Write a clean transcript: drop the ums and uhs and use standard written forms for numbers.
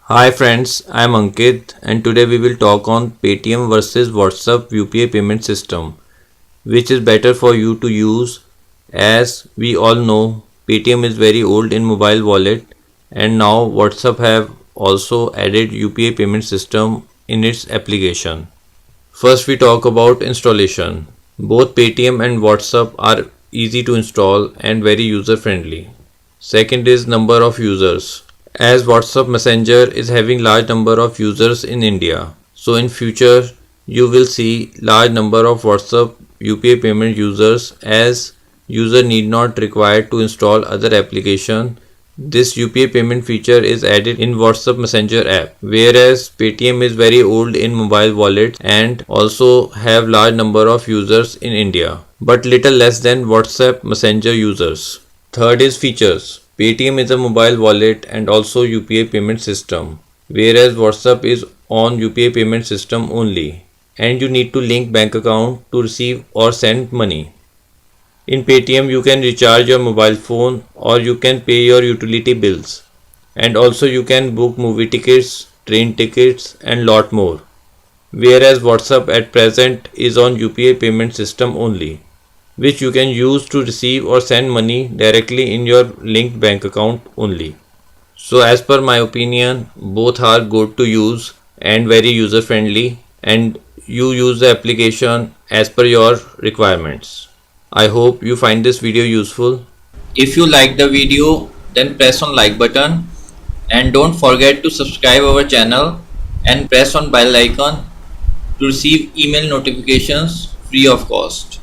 Hi friends, I am Ankit and today we will talk on Paytm versus WhatsApp UPI payment system. Which is better for you to use? As we all know, Paytm is very old in mobile wallet and now WhatsApp have also added UPI payment system in its application. First we talk about installation. Both Paytm and WhatsApp are easy to install and very user friendly. Second is number of users. As WhatsApp Messenger is having large number of users in India. So in future you will see large number of WhatsApp UPI payment users as user need not required to install other application. This UPI payment feature is added in WhatsApp Messenger app, whereas Paytm is very old in mobile wallet and also have large number of users in India, but little less than WhatsApp Messenger users. Third is features. Paytm is a mobile wallet and also UPI payment system, whereas WhatsApp is on UPI payment system only, and you need to link bank account to receive or send money. In Paytm, you can recharge your mobile phone or you can pay your utility bills. And also you can book movie tickets, train tickets and lot more. Whereas WhatsApp at present is on UPI payment system only, which you can use to receive or send money directly in your linked bank account only. So as per my opinion, both are good to use and very user friendly, and you use the application as per your requirements. I hope you find this video useful. If you like the video, then press on like button and don't forget to subscribe our channel and press on bell icon to receive email notifications free of cost.